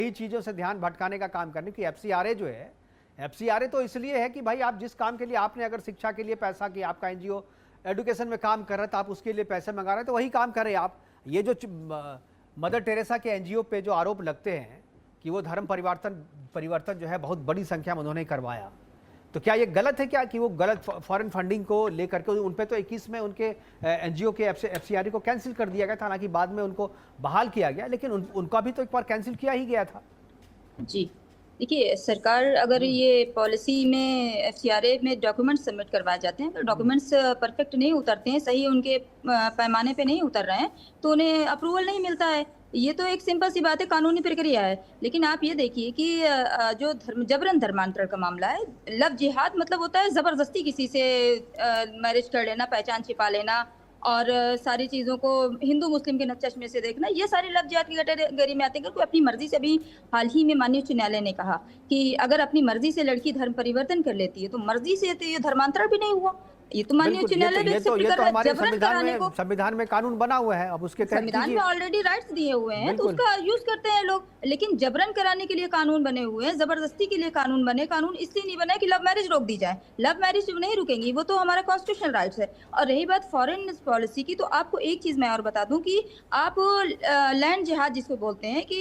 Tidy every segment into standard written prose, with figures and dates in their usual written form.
कई चीज़ों से ध्यान भटकाने का काम करने की एफसीआरए जो है, एफसीआरए तो इसलिए है कि भाई आप जिस काम के लिए आपने अगर शिक्षा के लिए पैसा किया, आपका एनजीओ एजुकेशन में काम कर रहा था, आप उसके लिए पैसे मंगा रहे हैं तो वही काम करें आप। ये जो मदर टेरेसा के एनजीओ पे जो आरोप लगते हैं कि वो धर्म परिवर्तन जो है बहुत बड़ी संख्या में उन्होंने करवाया, तो क्या ये गलत है क्या कि वो गलत फॉरेन फंडिंग को लेकर के उन पे तो 21 में उनके एनजीओ के एफसीआरए को कैंसिल कर दिया गया था, हालांकि बाद में उनको बहाल किया गया, लेकिन उनका भी तो एक बार कैंसिल किया ही गया था। जी देखिए, सरकार अगर ये पॉलिसी में एफसीआरए में डॉक्यूमेंट्स सबमिट करवाए जाते हैं तो डॉक्यूमेंट्स परफेक्ट नहीं उतरते हैं, सही उनके पैमाने पे नहीं उतर रहे हैं तो उन्हें अप्रूवल नहीं मिलता है। ये तो एक सिंपल सी बात है, कानूनी प्रक्रिया है। लेकिन आप ये देखिए कि जो जबरन धर्मांतरण का मामला है, लव जिहाद मतलब होता है जबरदस्ती किसी से मैरिज कर लेना, पहचान छिपा लेना और सारी चीज़ों को हिंदू मुस्लिम के चश्मे से देखना, ये सारी लव जिहाद की कैटेगरी में आते हैं। कोई अपनी मर्जी से भी, हाल ही में माननीय उच्च न्यायालय ने कहा कि अगर अपनी मर्जी से लड़की धर्म परिवर्तन कर लेती है तो मर्जी से तो ये धर्मांतरण भी नहीं हुआ। ये तो माननीय उच्च न्यायालय ये तो हमारे संविधान में कानून बना हुआ है, अब उसके संविधान में ऑलरेडी राइट्स दिए हुए हैं तो उसका यूज करते हैं लोग। लेकिन जबरन कराने के लिए कानून बने हुए हैं, जबरदस्ती के लिए कानून बने। कानून इसलिए नहीं बना कि लव मैरिज रोक दी जाए, लव मैरिज नहीं रुकेंगी, वो तो हमारा कॉन्स्टिट्यूशनल राइट्स है। और रही बात फॉरेन पॉलिसी की, तो आपको एक चीज मैं और बता दूं कि आप लैंड जिहाद जिसको बोलते हैं कि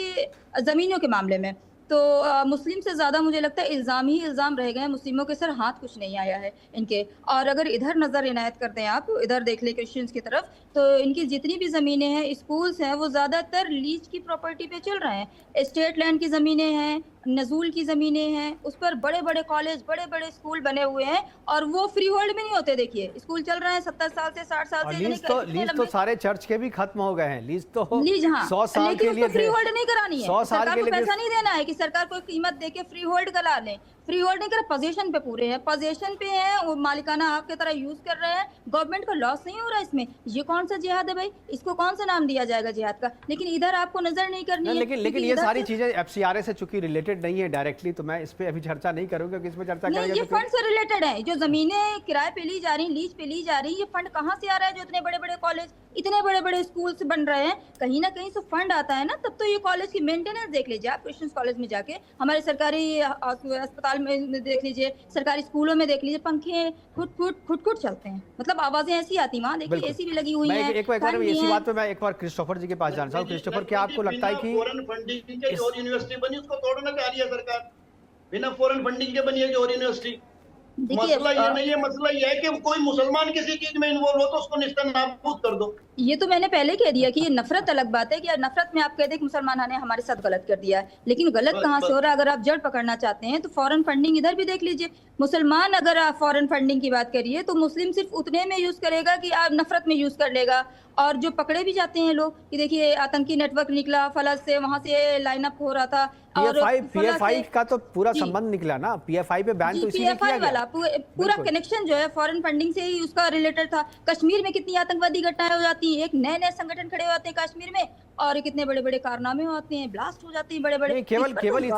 जमीनों के मामले में, तो मुस्लिम से ज़्यादा मुझे लगता है इल्ज़ाम ही इल्ज़ाम रह गए हैं, मुस्लिमों के सर हाथ कुछ नहीं आया है इनके। और अगर इधर नज़र इनायत करते हैं आप, इधर देख ले क्रिश्चियंस की तरफ, तो इनकी जितनी भी ज़मीनें हैं, स्कूल्स हैं, वो ज़्यादातर लीज की प्रॉपर्टी पे चल रहे हैं। स्टेट लैंड की ज़मीनें हैं, नजूल की ज़मीनें हैं, उस पर बड़े बड़े कॉलेज, बड़े बड़े स्कूल बने हुए हैं और वो फ्री होल्ड में नहीं होते। देखिए स्कूल चल रहे हैं 70 साल से 60 साल से। लीज तो सारे चर्च के भी खत्म हो गए हैं, लीज हाँ, 100 साल के लिए फ्री होल्ड नहीं करानी है, 100 साल सरकार के को लिए पैसा नहीं देना है कि सरकार को कीमत देके फ्री होल्ड करा लें। फ्री होल्ड नहीं कर, पोजीशन पे पूरे हैं, पोजीशन पे हैं, वो मालिकाना हक की तरह यूज कर रहे हैं। गवर्नमेंट को लॉस नहीं हो रहा इसमें। ये कौन सा जिहाद है भाई? इसको कौन सा नाम दिया जाएगा जिहाद का? लेकिन इधर आपको नजर नहीं करनी है। लेकिन ये सारी चीजें एफसीआरए से चूंकि रिलेटेड नहीं है डायरेक्टली, तो मैं इस पे अभी चर्चा नहीं करूंगा क्योंकि इसमें चर्चा करेंगे ये फंड से रिलेटेड है। जो जमीनें किराए पे ली जा रही, लीज पे ली जा रही, ये फंड कहाँ से आ रहा है? जो इतने बड़े बड़े कॉलेज, इतने बड़े बड़े स्कूल बन रहे हैं, कहीं ना कहीं से फंड आता है ना, तब तो ये कॉलेज की मेंटेनेंस देख लीजिए आप, क्रिश्चियन कॉलेज में जाके, हमारे सरकारी अस्पताल में देख लीजिए, सरकारी स्कूलों में देख लीजिए, पंखे खुट चलते हैं, मतलब आवाजें ऐसी आती वहाँ। देखिए एसी भी लगी हुई है। एक बार इसी बात पे मैं एक बार क्रिस्टोफर जी के पास जाना चाहूँ। क्रिस्टोफर, क्या आपको लगता है कि फॉरेन फंडिंग के और यूनिवर्सिटी बनी उसको तोड़ना चाह रही है सरकार? बिना फॉरेन फंडिंग के बनी है जो यूनिवर्सिटी। मसला ये नहीं है, मसला ये है कि कोई मुसलमान किसी चीज में इन्वॉल्व हो तो उसको निस्तानाबूद कर दो। ये तो मैंने पहले कह दिया कि ये नफरत अलग बात है कि नफरत में आप कहते हैं कि मुसलमान ने हमारे साथ गलत कर दिया है, लेकिन गलत कहाँ से हो रहा है? अगर आप जड़ पकड़ना चाहते हैं तो फॉरेन फंडिंग इधर भी देख लीजिए। मुसलमान अगर आप फॉरेन फंडिंग की बात करिए तो मुस्लिम सिर्फ उतने में यूज करेगा कि आप नफरत में यूज कर लेगा। और जो पकड़े भी जाते हैं लोग, कि देखिए आतंकी नेटवर्क निकला फलस से, वहां से लाइन अप हो रहा था। पीएफआई का तो पूरा संबंध निकला ना, पीएफआई पे बैन तो इसीलिए किया गया। वाला पूरा कनेक्शन जो है फॉरेन फंडिंग से ही उसका रिलेटेड था। कश्मीर में कितनी आतंकवादी घटनाएं हो जाती हैं, एक नए नए संगठन खड़े होते हैं कश्मीर में और कितने बड़े बड़े कारनामे होते हैं, ब्लास्ट हो जाते हैं बड़े बड़े। केवल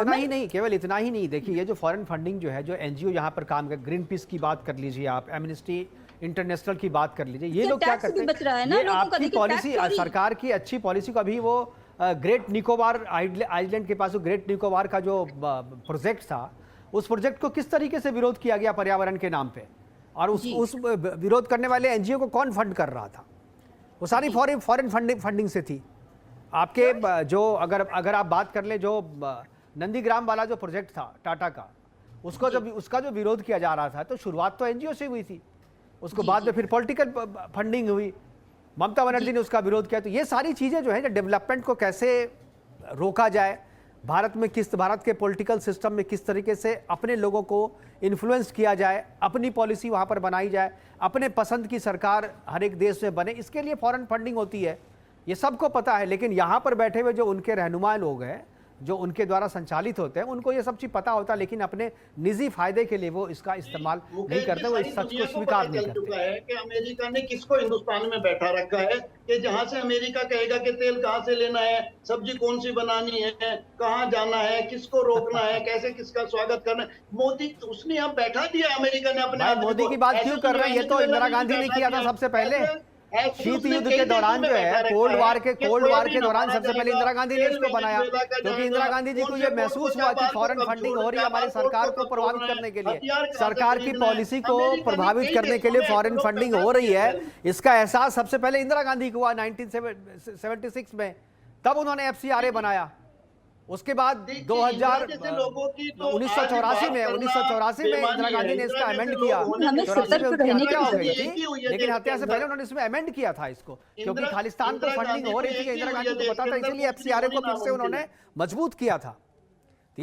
इतना ही नहीं, देखिए ये जो फॉरेन फंडिंग जो है, जो एनजीओ यहाँ पर काम कर, ग्रीन पीस की बात कर लीजिए आप, एमनेस्टी इंटरनेशनल की बात कर लीजिए, ये लोग क्या करते हैं? ये आपकी पॉलिसी, सरकार की अच्छी पॉलिसी को अभी वो ग्रेट निकोबार आइलैंड के पास ग्रेट निकोबार का जो प्रोजेक्ट था, उस प्रोजेक्ट को किस तरीके से विरोध किया गया पर्यावरण के नाम पे, और उस विरोध करने वाले एनजीओ को कौन फंड कर रहा था? वो सारी फॉरेन फंडिंग से थी। आपके जो अगर आप बात कर ले, जो नंदीग्राम वाला जो प्रोजेक्ट था टाटा का, उसका जो विरोध किया जा रहा था, तो शुरुआत तो एनजीओ से हुई थी, उसको बाद में फिर पॉलिटिकल फंडिंग हुई, ममता बनर्जी ने उसका विरोध किया। तो ये सारी चीजें जो है, डेवलपमेंट को कैसे रोका जाए, भारत के पॉलिटिकल सिस्टम में किस तरीके से अपने लोगों को इन्फ्लुएंस किया जाए, अपनी पॉलिसी वहां पर बनाई जाए, अपने पसंद की सरकार हर एक देश में बने, इसके लिए फॉरेन फंडिंग होती है, ये सबको पता है। लेकिन यहाँ पर बैठे हुए जो उनके रहनुमा लोग हैं, जो उनके द्वारा संचालित होते हैं, उनको ये सब चीज पता होता है, लेकिन अपने निजी फायदे के लिए वो इसका इस्तेमाल नहीं करते, वो इस सच को स्वीकार नहीं करते है कि अमेरिका ने किसको हिंदुस्तान में बैठा रखा है कि जहां से अमेरिका कहेगा कि तेल कहां से लेना है, सब्जी कौन सी बनानी है, कहां जाना है, किसको रोकना है, कैसे किसका स्वागत करना है, मोदी उसने यहाँ बैठा दिया। अमेरिका ने अपने मोदी की बात क्यों कर रहे हैं? ये तो इंदिरा गांधी ने किया था सबसे पहले। शीत युद्ध के दौरान जो है, कोल्ड वार के दौरान सबसे पहले इंदिरा गांधी ने इसको बनाया, क्योंकि इंदिरा गांधी जी को ये महसूस हुआ कि फॉरेन फंडिंग हो रही है हमारी सरकार को प्रभावित करने के लिए, सरकार की पॉलिसी को प्रभावित करने के लिए फॉरेन फंडिंग हो रही है। इसका एहसास सबसे पहले इंदिरा गांधी को हुआ 1976 में, तब उन्होंने FCRA बनाया। उसके बाद 1984 में इंदिरा गांधी ने इसका अमेंड किया, लेकिन हत्या से पहले उन्होंने इसमें अमेंड किया था इसको, क्योंकि खालिस्तान को फंडिंग हो रही थी, इंदिरा गांधी को पता था, इसलिए FCRA को फिर से उन्होंने मजबूत किया था।